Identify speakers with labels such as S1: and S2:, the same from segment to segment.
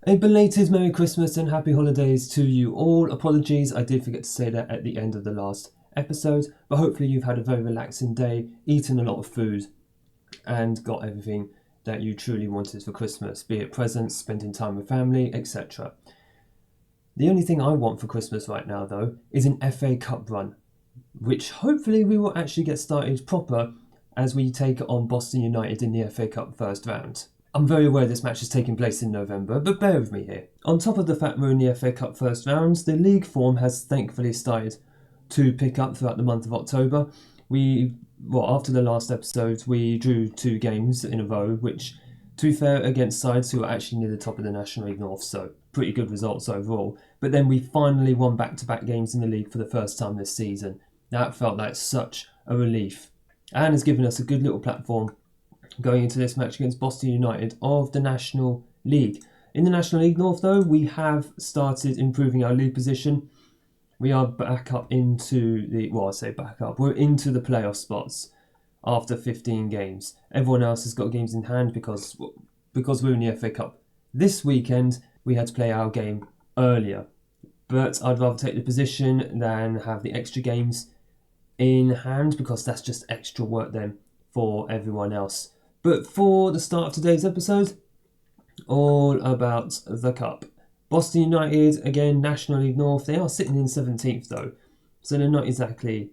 S1: A belated Merry Christmas and Happy Holidays to you all. Apologies, I did forget to say that at the end of the last episode, but hopefully you've had a very relaxing day, eaten a lot of food, and got everything that you truly wanted for Christmas, be it presents, spending time with family, etc. The only thing I want for Christmas right now, though, is an FA Cup run, which hopefully we will actually get started proper as we take on Boston United in the FA Cup first round. I'm very aware this match is taking place in November, but bear with me here. On top of the fact we're in the FA Cup first round, the league form has thankfully started to pick up throughout the month of October. After the last episode, we drew 2 games in a row, which, to be fair, against sides who are actually near the top of the National League North, so pretty good results overall. But then we finally won back-to-back games in the league for the first time this season. That felt like such a relief, and has given us a good little platform going into this match against Boston United of the National League. In the National League North, though, we have started improving our league position. We are back up into we're into the playoff spots after 15 games. Everyone else has got games in hand because we're in the FA Cup. This weekend, we had to play our game earlier, but I'd rather take the position than have the extra games in hand because that's just extra work then for everyone else. But for the start of today's episode, all about the Cup. Boston United, again, National League North, they are sitting in 17th though, so they're not exactly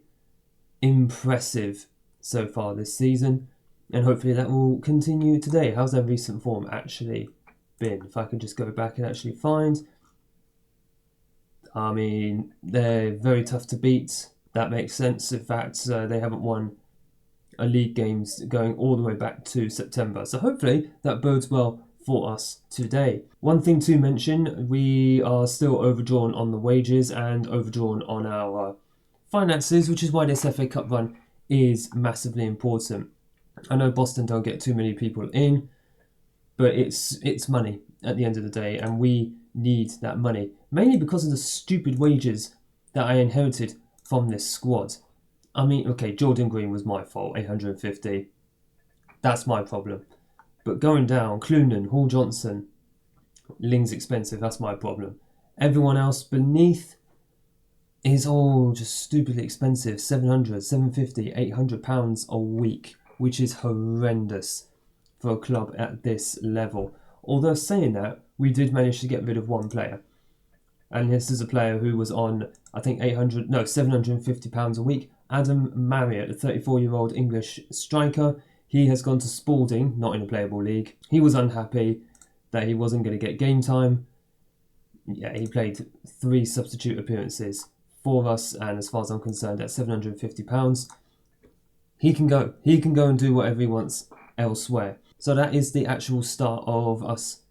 S1: impressive so far this season, and hopefully that will continue today. How's their recent form actually been? If I could just go back and actually find, they're very tough to beat. That makes sense. In fact, they haven't won a league games going all the way back to September. So hopefully that bodes well for us today. One thing to mention, we are still overdrawn on the wages and overdrawn on our finances, which is why this FA Cup run is massively important. I know Boston don't get too many people in, but it's money at the end of the day, and we need that money, mainly because of the stupid wages that I inherited from this squad. Jordan Green was my fault, 850. That's my problem. But going down, Clunan, Hall Johnson, Ling's expensive, that's my problem. Everyone else beneath is all just stupidly expensive, 700, 750, 800 pounds a week, which is horrendous for a club at this level. Although saying that, we did manage to get rid of one player. And this is a player who was on, £750 a week. Adam Marriott, a 34-year-old English striker. He has gone to Spalding, not in a playable league. He was unhappy that he wasn't going to get game time. Yeah, he played 3 substitute appearances for us, and as far as I'm concerned, at £750, he can go. He can go and do whatever he wants elsewhere. So that is the actual start of us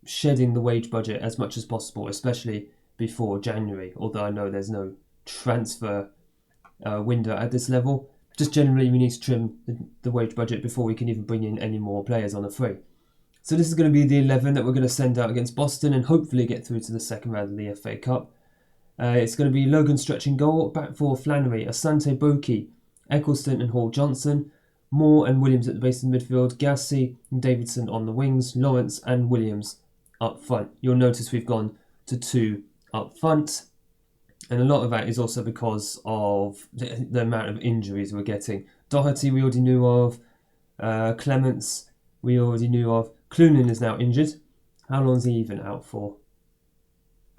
S1: shedding the wage budget as much as possible, especially before January, although I know there's no transfer window at this level. Just generally we need to trim the wage budget before we can even bring in any more players on a free. So this is going to be the 11 that we're going to send out against Boston and hopefully get through to the second round of the FA Cup. It's going to be Logan Stretch in goal, back for Flannery, Asante Boki, Eccleston and Hall Johnson, Moore and Williams at the base of the midfield, Gassi and Davidson on the wings, Lawrence and Williams up front. You'll notice we've gone to 2 up front, and a lot of that is also because of the amount of injuries we're getting. Doherty we already knew of, Clements we already knew of, Clunan is now injured. How long is he even out for?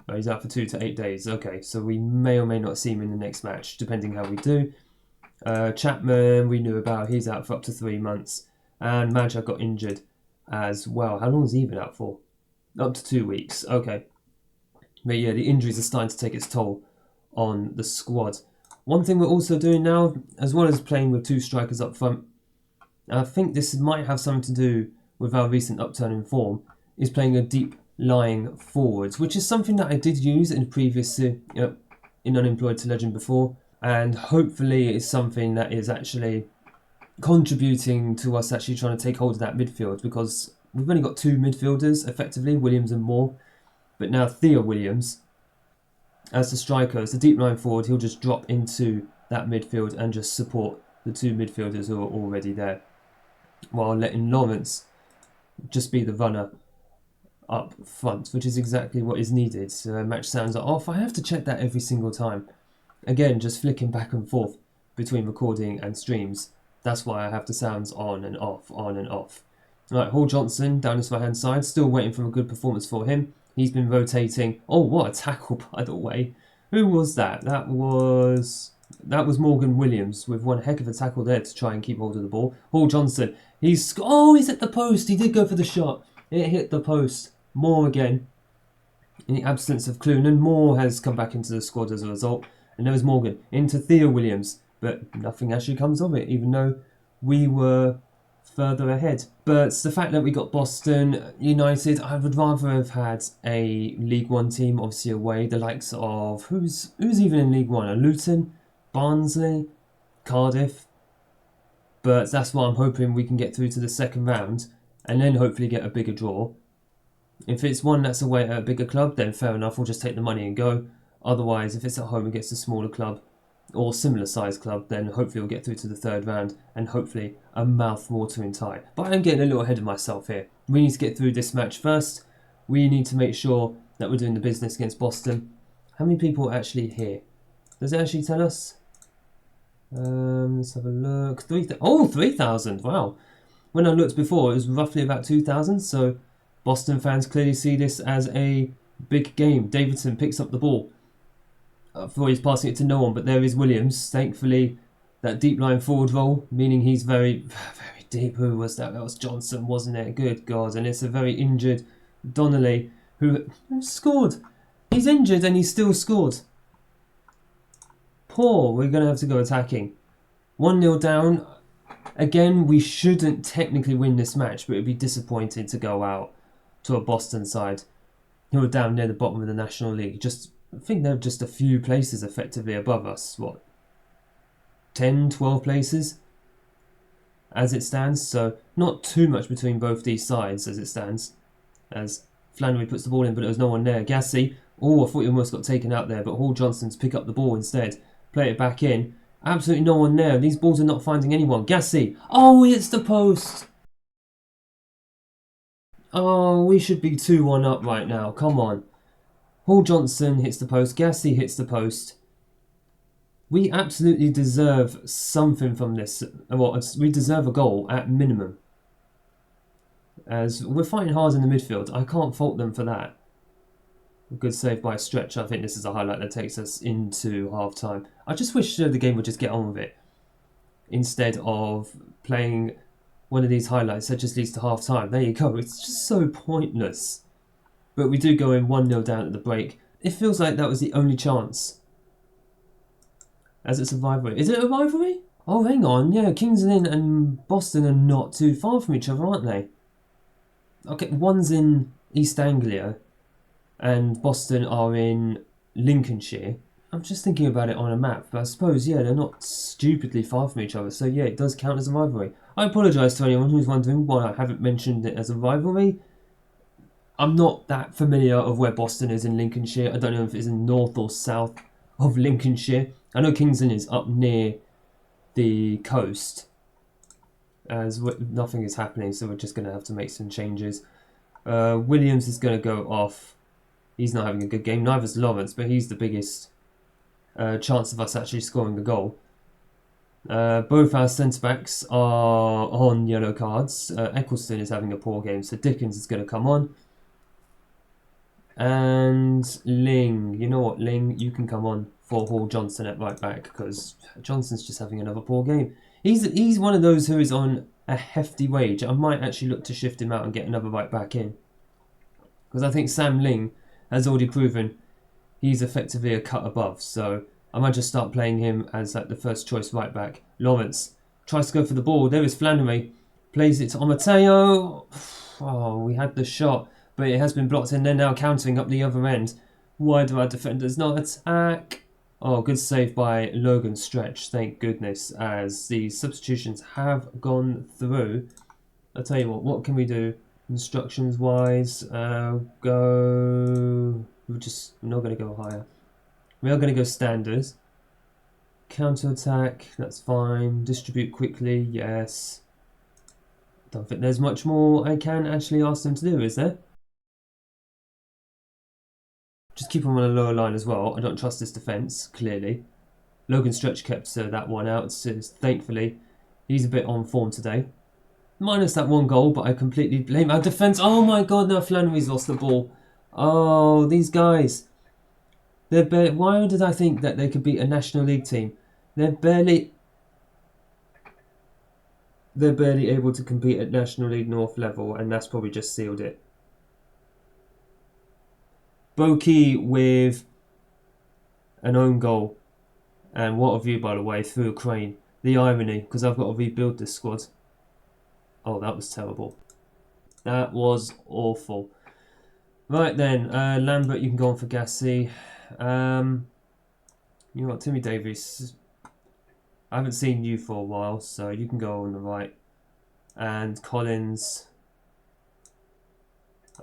S1: Oh, he's out for 2 to 8 days. Okay, so we may or may not see him in the next match, depending how we do. Chapman we knew about, he's out for up to 3 months. And Madja got injured as well. How long is he even out for? Up to 2 weeks. Okay. But yeah, the injuries are starting to take its toll on the squad. One thing we're also doing now, as well as playing with 2 strikers up front, and I think this might have something to do with our recent upturn in form, is playing a deep lying forwards, which is something that I did use in previous in Unemployed to Legend before, and hopefully it's something that is actually contributing to us actually trying to take hold of that midfield, because we've only got 2 midfielders effectively, Williams and Moore, but now Theo Williams as the striker, as the deep line forward, he'll just drop into that midfield and just support the 2 midfielders who are already there, while letting Lawrence just be the runner up front, which is exactly what is needed. Match sounds are off. I have to check that every single time. Again, just flicking back and forth between recording and streams. That's why I have the sounds on and off, on and off. Right, Hall Johnson down his right-hand side, still waiting for a good performance for him. He's been rotating. Oh, what a tackle, by the way. Who was that? That was Morgan Williams with one heck of a tackle there to try and keep hold of the ball. Hall Johnson, he's at the post. He did go for the shot. It hit the post. Moore again. In the absence of Clunan, Moore has come back into the squad as a result. And there was Morgan into Theo Williams. But nothing actually comes of it, even though we were further ahead. But the fact that we got Boston United, I would rather have had a League One team, obviously away, the likes of who's even in League One? Luton, Barnsley, Cardiff. But that's why I'm hoping we can get through to the second round and then hopefully get a bigger draw. If it's one that's away at a bigger club, then fair enough, we'll just take the money and go. Otherwise, if it's at home against a smaller club or similar size club, then hopefully we'll get through to the third round and hopefully a mouth-watering tie. But I'm getting a little ahead of myself here. We need to get through this match first. We need to make sure that we're doing the business against Boston. How many people are actually here? Does it actually tell us? Let's have a look. 3,000. Wow. When I looked before, it was roughly about 2,000. So Boston fans clearly see this as a big game. Davidson picks up the ball. Before he's passing it to no one, but there is Williams. Thankfully, that deep line forward role, meaning he's very, very deep. Who was that? That was Johnson, wasn't it? Good God. And it's a very injured Donnelly who scored. He's injured and he still scored. Poor. We're going to have to go attacking. 1-0 down. Again, we shouldn't technically win this match, but it would be disappointing to go out to a Boston side who are down near the bottom of the National League. I think they're just a few places effectively above us. What? 10, 12 places as it stands. So not too much between both these sides as it stands. As Flannery puts the ball in, but there was no one there. Gassi. Oh, I thought he almost got taken out there, but Hall Johnson's pick up the ball instead. Play it back in. Absolutely no one there. These balls are not finding anyone. Gassi. Oh, it's the post. Oh, we should be 2-1 up right now. Come on. Hall Johnson hits the post. Gassi hits the post. We absolutely deserve something from this. Well, we deserve a goal at minimum. As we're fighting hard in the midfield. I can't fault them for that. A good save by a stretch. I think this is a highlight that takes us into half-time. I just wish the game would just get on with it. Instead of playing one of these highlights that just leads to half-time. There you go. It's just so pointless. But we do go in 1-0 down at the break. It feels like that was the only chance. As it's a rivalry. Is it a rivalry? Oh, hang on. Yeah, Kings Lynn and Boston are not too far from each other, aren't they? Okay, one's in East Anglia and Boston are in Lincolnshire. I'm just thinking about it on a map, but I suppose, yeah, they're not stupidly far from each other. So, yeah, it does count as a rivalry. I apologise to anyone who's wondering why I haven't mentioned it as a rivalry. I'm not that familiar of where Boston is in Lincolnshire. I don't know if it's in north or south of Lincolnshire. I know Kings Lynn is up near the coast, as nothing is happening, so we're just going to have to make some changes. Williams is going to go off. He's not having a good game. Neither's Lawrence, but he's the biggest chance of us actually scoring a goal. Both our centre-backs are on yellow cards. Eccleston is having a poor game, so Dickens is going to come on. And Ling, you know what, Ling, you can come on for Hall Johnson at right back because Johnson's just having another poor game. He's one of those who is on a hefty wage. I might actually look to shift him out and get another right back in. Because I think Sam Ling has already proven he's effectively a cut above. So I might just start playing him as like the first choice right back. Lawrence tries to go for the ball. There is Flannery. Plays it to Mateo. Oh, we had the shot, but it has been blocked and they're now countering up the other end. Why do our defenders not attack? Oh, good save by Logan Stretch, thank goodness, as the substitutions have gone through. I'll tell you what can we do instructions-wise? We're not going to go higher. We are going to go standards. Counter-attack, that's fine. Distribute quickly, yes. Don't think there's much more I can actually ask them to do, is there? Just keep him on a lower line as well. I don't trust this defence, clearly. Logan Stretch kept that one out, so thankfully. He's a bit on form today. Minus that one goal, but I completely blame our defence. Oh my god, now Flannery's lost the ball. Oh, these guys. Why did I think that they could beat a National League team? They're barely able to compete at National League North level, and that's probably just sealed it. Boki with an own goal. And what a view, by the way, through a crane. The irony, because I've got to rebuild this squad. Oh, that was terrible. That was awful. Right then, Lambert, you can go on for Gassi. You know what, Timmy Davies, I haven't seen you for a while, so you can go on the right. And Collins.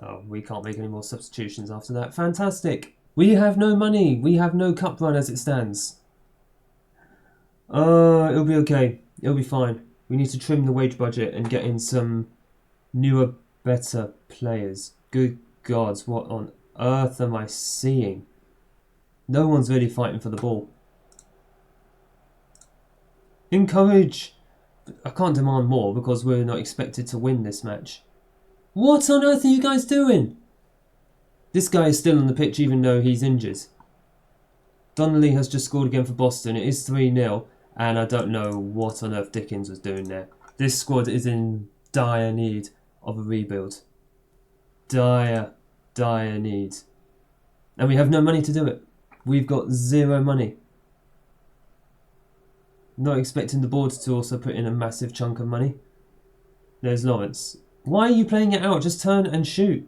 S1: Oh, we can't make any more substitutions after that. Fantastic. We have no money. We have no cup run as it stands. It'll be okay. It'll be fine. We need to trim the wage budget and get in some newer, better players. Good gods, what on earth am I seeing? No one's really fighting for the ball. Encourage! I can't demand more because we're not expected to win this match. What on earth are you guys doing? This guy is still on the pitch even though he's injured. Donnelly has just scored again for Boston. It is 3-0. And I don't know what on earth Dickens was doing there. This squad is in dire need of a rebuild. Dire need. And we have no money to do it. We've got zero money. Not expecting the board to also put in a massive chunk of money. There's Lawrence. Why are you playing it out? Just turn and shoot.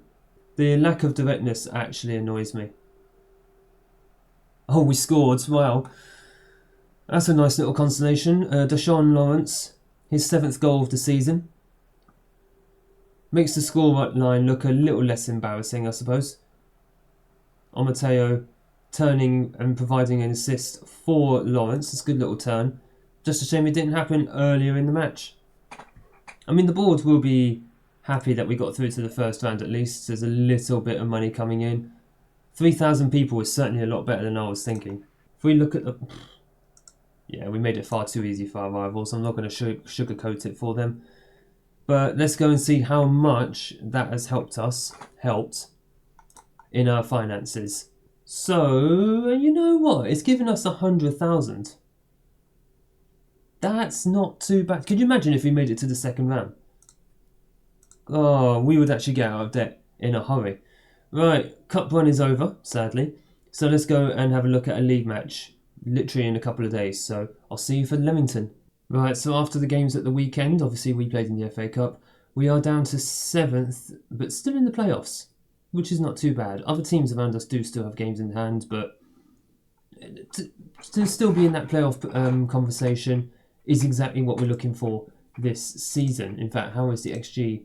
S1: The lack of directness actually annoys me. Oh, we scored. Wow. That's a nice little consolation. Deshaun Lawrence, his 7th goal of the season. Makes the scoreline look a little less embarrassing, I suppose. Omateo turning and providing an assist for Lawrence. It's a good little turn. Just a shame it didn't happen earlier in the match. I mean, the board will be happy that we got through to the first round at least. There's a little bit of money coming in. 3,000 people is certainly a lot better than I was thinking. If we look at the... Yeah, we made it far too easy for our rivals. I'm not going to sugarcoat it for them. But let's go and see how much that has helped in our finances. So, you know what? It's given us 100,000. That's not too bad. Could you imagine if we made it to the second round? Oh, we would actually get out of debt in a hurry. Right, cup run is over, sadly. So let's go and have a look at a league match. Literally in a couple of days, so I'll see you for Leamington. Right, so after the games at the weekend, obviously we played in the FA Cup, we are down to 7th, but still in the playoffs, which is not too bad. Other teams around us do still have games in hand, but to still be in that playoff conversation is exactly what we're looking for this season. In fact, how is the XG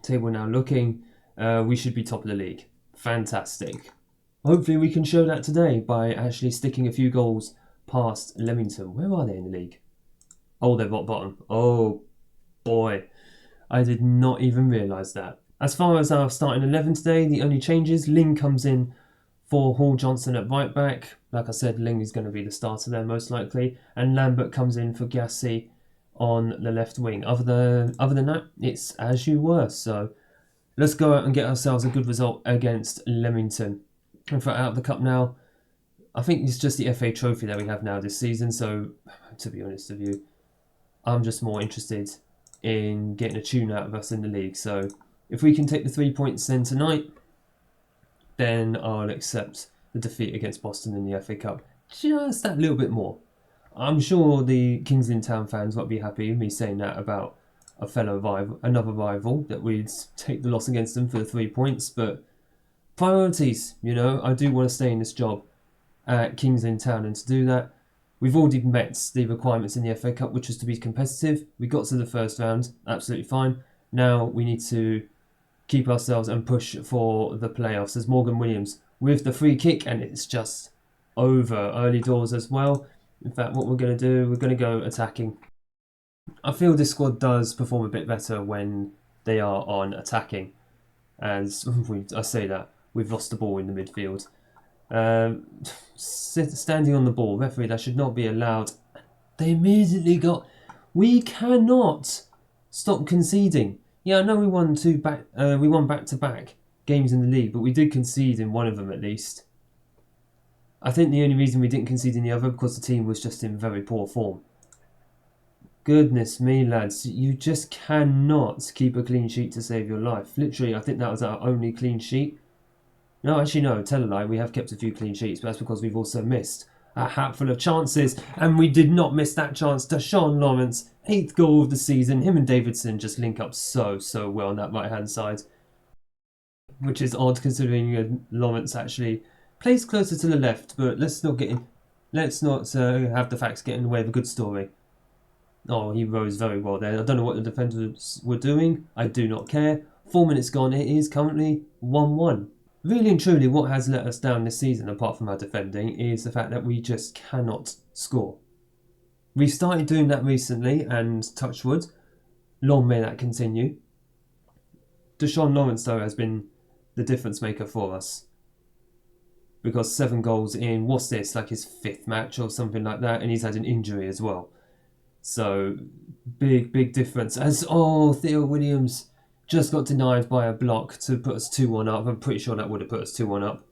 S1: table now looking? We should be top of the league. Fantastic. Hopefully we can show that today by actually sticking a few goals past Leamington. Where are they in the league? Oh, they're bottom. Oh, boy. I did not even realise that. As far as our starting 11 today, the only changes, Ling comes in for Hall Johnson at right back. Like I said, Ling is going to be the starter there most likely. And Lambert comes in for Gassi on the left wing. Other than that, it's as you were. So let's go out and get ourselves a good result against Leamington. In fact, out of the cup now, I think it's just the FA Trophy that we have now this season. So, to be honest with you, I'm just more interested in getting a tune out of us in the league. So, if we can take the 3 points then tonight, then I'll accept the defeat against Boston in the FA Cup. Just that little bit more. I'm sure the Kings Lynn Town fans won't be happy with me saying that about another rival, that we'd take the loss against them for the 3 points, but priorities, you know, I do want to stay in this job at Kings Lynn Town, and to do that, we've already met the requirements in the FA Cup, which was to be competitive. We got to the first round, absolutely fine. Now we need to keep ourselves and push for the playoffs. There's Morgan Williams with the free kick, and it's just over. Early doors as well. In fact, what we're going to do, we're going to go attacking. I feel this squad does perform a bit better when they are on attacking. As I say that, we've lost the ball in the midfield. Standing on the ball, referee, that should not be allowed. They immediately got. We cannot stop conceding. Yeah, I know we won we won back-to-back games in the league, but we did concede in one of them at least. I think the only reason we didn't concede in the other because the team was just in very poor form. Goodness me, lads, you just cannot keep a clean sheet to save your life. Literally, I think that was our only clean sheet. No, actually, no, tell a lie. We have kept a few clean sheets, but that's because we've also missed a hatful of chances, and we did not miss that chance. Deshaun Lawrence, 8th goal of the season. Him and Davidson just link up so well on that right-hand side, which is odd considering Lawrence actually plays closer to the left. But let's not have the facts get in the way of a good story. Oh, he rose very well there. I don't know what the defenders were doing. I do not care. 4 minutes gone. It is currently 1-1. Really and truly, what has let us down this season, apart from our defending, is the fact that we just cannot score. We've started doing that recently, and touch wood, long may that continue. Deshaun Lawrence, though, has been the difference maker for us. Because 7 goals in, what's this, like his 5th match or something like that, and he's had an injury as well. So, big difference. Theo Williams just got denied by a block to put us 2-1 up. I'm pretty sure that would have put us 2-1 up.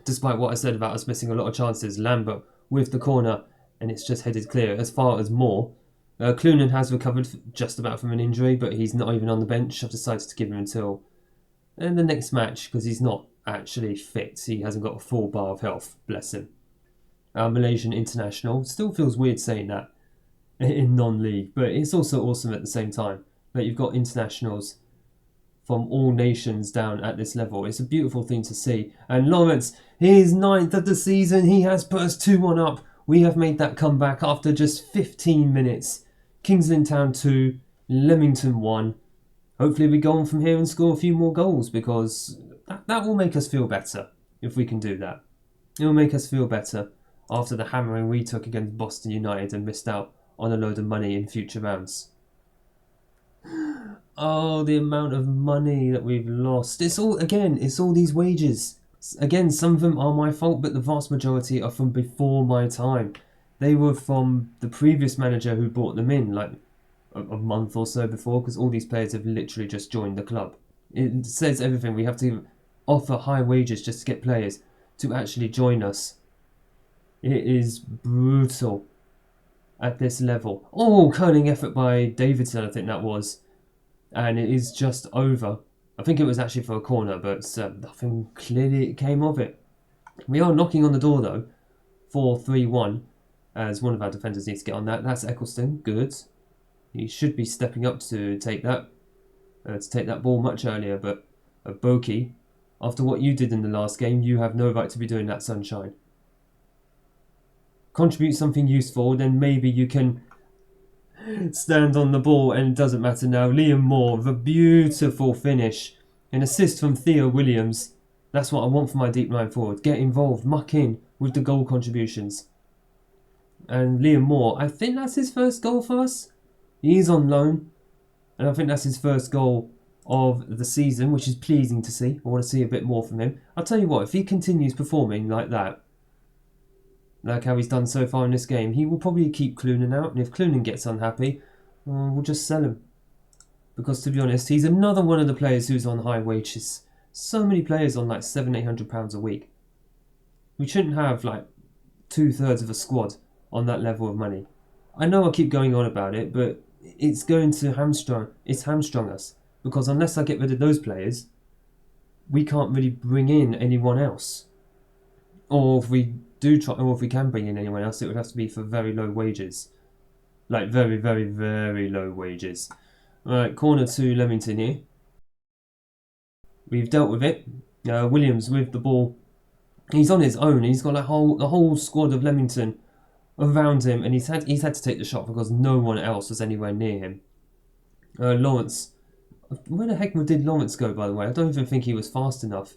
S1: Despite what I said about us missing a lot of chances, Lambert with the corner, and it's just headed clear. As far as Moore, Clunan has recovered just about from an injury, but he's not even on the bench. I've decided to give him until the next match because he's not actually fit. He hasn't got a full bar of health, bless him. Malaysian international. Still feels weird saying that in non-league, but it's also awesome at the same time that you've got internationals from all nations down at this level. It's a beautiful thing to see. And Lawrence, his 9th of the season, he has put us 2-1 up. We have made that comeback after just 15 minutes. Kings Lynn Town 2, Leamington 1. Hopefully we go on from here and score a few more goals because that will make us feel better if we can do that. It will make us feel better after the hammering we took against Boston United and missed out on a load of money in future rounds. Oh, the amount of money that we've lost. It's all these wages. Again, some of them are my fault, but the vast majority are from before my time. They were from the previous manager who brought them in, like a month or so before, because all these players have literally just joined the club. It says everything. We have to offer high wages just to get players to actually join us. It is brutal at this level. Oh, curling effort by Davidson, I think that was. And it is just over. I think it was actually for a corner, but nothing clearly came of it. We are knocking on the door, though, for 3-1, as one of our defenders needs to get on that. That's Eccleston. Good. He should be stepping up to take that ball much earlier, but Boki, after what you did in the last game, you have no right to be doing that, sunshine. Contribute something useful, then maybe you can stand on the ball, and it doesn't matter now. Liam Moore with a beautiful finish. An assist from Theo Williams. That's what I want for my deep line forward. Get involved, muck in with the goal contributions. And Liam Moore, I think that's his first goal for us. He's on loan, and I think that's his first goal of the season, which is pleasing to see. I want to see a bit more from him. I'll tell you what, if he continues performing like that, like how he's done so far in this game, he will probably keep Clunan out, and if Clunan gets unhappy, we'll just sell him. Because to be honest, he's another one of the players who's on high wages. So many players on like £700-800 a week. We shouldn't have like 2/3 of a squad on that level of money. I know I keep going on about it, but it's going to hamstrung us. Because unless I get rid of those players, we can't really bring in anyone else. Or if we can bring in anyone else, it would have to be for very low wages. Like very, very, very low wages. Right, corner to Leamington here. We've dealt with it. Williams with the ball. He's on his own. He's got the whole squad of Leamington around him, and he's had to take the shot because no one else was anywhere near him. Lawrence. Where the heck did Lawrence go, by the way? I don't even think he was fast enough.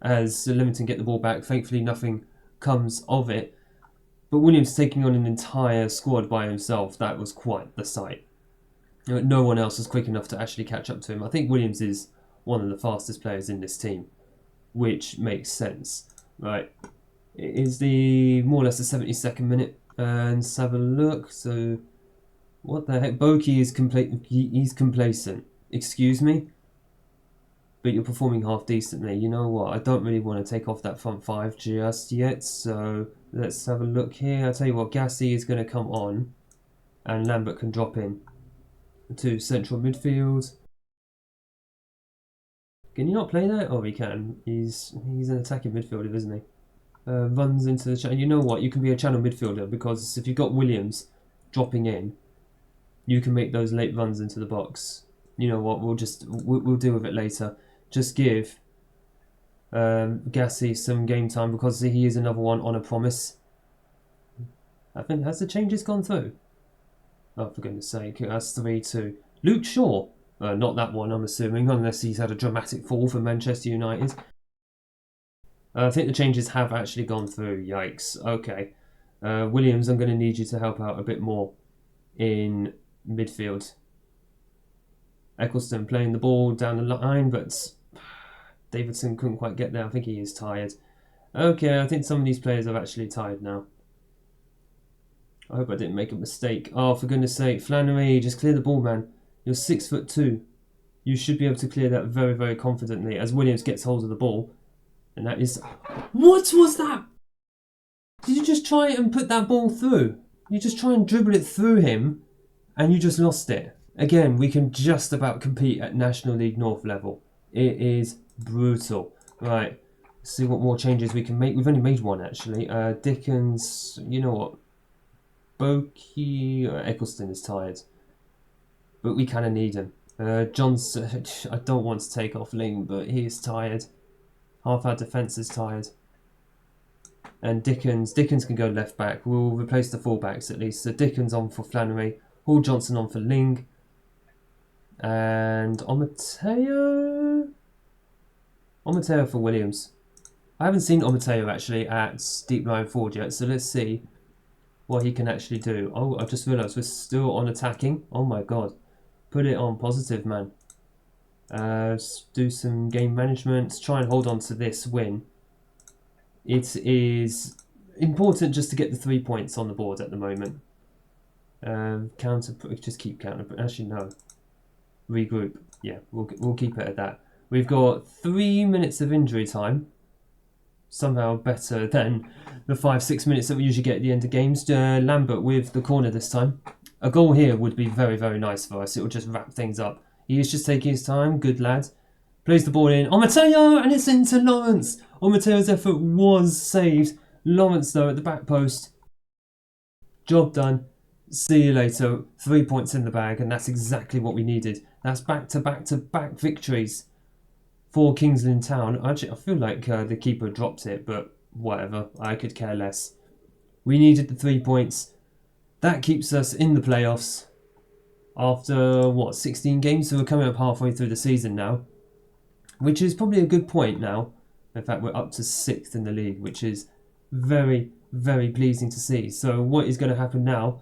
S1: As Leamington get the ball back, thankfully nothing comes of it. But Williams taking on an entire squad by himself, that was quite the sight. No one else was quick enough to actually catch up to him. I think Williams is one of the fastest players in this team, which makes sense. Right. It is the more or less the 72nd minute. And let's have a look. So, what the heck? Boki is he's complacent. Excuse me? But you're performing half decently. You know what? I don't really want to take off that front five just yet. So, let's have a look here. I'll tell you what, Gassi is going to come on. And Lambert can drop in to central midfield. Can you not play that? Oh, he can. He's an attacking midfielder, isn't he? Runs into the channel. You know what? You can be a channel midfielder because if you've got Williams dropping in, you can make those late runs into the box. You know what? We'll deal with it later. Just give Gassi some game time because he is another one on a promise. I think has the changes gone through? Oh, for goodness sake! That's 3-2. Luke Shaw. Not that one, I'm assuming, unless he's had a dramatic fall for Manchester United. I think the changes have actually gone through. Yikes. Okay. Williams, I'm going to need you to help out a bit more in midfield. Eccleston playing the ball down the line, but Davidson couldn't quite get there. I think he is tired. Okay, I think some of these players are actually tired now. I hope I didn't make a mistake. Oh, for goodness sake. Flannery, just clear the ball, man. You're 6'2". You should be able to clear that very, very confidently as Williams gets hold of the ball. And that is... What was that? Did you just try and put that ball through? You just try and dribble it through him and you just lost it. Again, we can just about compete at National League North level. It is brutal. Right, let's see what more changes we can make. We've only made one actually. Dickens, you know what? Boki, Eccleston is tired. But we kind of need him. Johnson, I don't want to take off Ling, but he is tired. Half our defence is tired. And Dickens can go left back. We'll replace the fullbacks at least. So Dickens on for Flannery. Hall Johnson on for Ling. And Omateo for Williams. I haven't seen Omateo actually at deep line forward yet. So let's see what he can actually do. Oh, I just realised we're still on attacking. Oh my god. Put it on positive, man. Do some game management. Try and hold on to this win. It is important just to get the 3 points on the board at the moment. Just keep counter. Actually, no. Regroup. Yeah, we'll keep it at that. We've got 3 minutes of injury time. Somehow better than the 5-6 minutes that we usually get at the end of games. Lambert with the corner this time. A goal here would be very, very nice for us. It will just wrap things up. He is just taking his time. Good lad. Plays the ball in. Mateo, and it's into Lawrence. Mateo's effort was saved. Lawrence, though, at the back post. Job done. See you later. 3 points in the bag, and that's exactly what we needed. That's back-to-back-to-back victories for Kings Lynn Town. Actually, I feel like the keeper dropped it, but whatever. I could care less. We needed the 3 points. That keeps us in the playoffs after, 16 games? So we're coming up halfway through the season now, which is probably a good point now. In fact, we're up to 6th in the league, which is very, very pleasing to see. So what is going to happen now?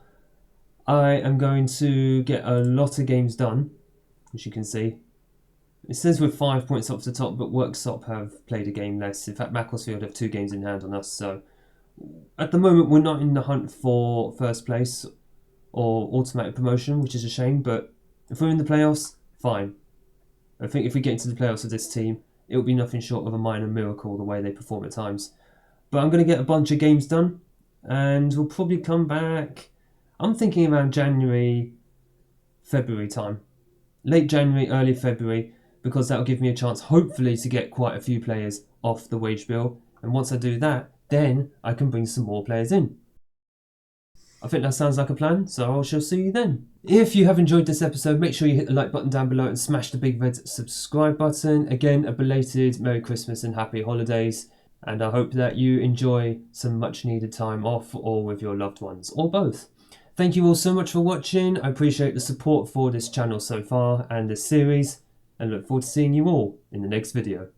S1: I am going to get a lot of games done, as you can see. It says we're 5 points up to the top, but Worksop have played a game less. In fact, Macclesfield have 2 games in hand on us, so... At the moment, we're not in the hunt for first place or automatic promotion, which is a shame, but if we're in the playoffs, fine. I think if we get into the playoffs with this team, it will be nothing short of a minor miracle the way they perform at times. But I'm going to get a bunch of games done, and we'll probably come back... I'm thinking around January, February time. Late January, early February, because that'll give me a chance, hopefully, to get quite a few players off the wage bill. And once I do that, then I can bring some more players in. I think that sounds like a plan, so I shall see you then. If you have enjoyed this episode, make sure you hit the like button down below and smash the big red subscribe button. Again, a belated Merry Christmas and Happy Holidays. And I hope that you enjoy some much needed time off or with your loved ones, or both. Thank you all so much for watching. I appreciate the support for this channel so far and this series, and look forward to seeing you all in the next video.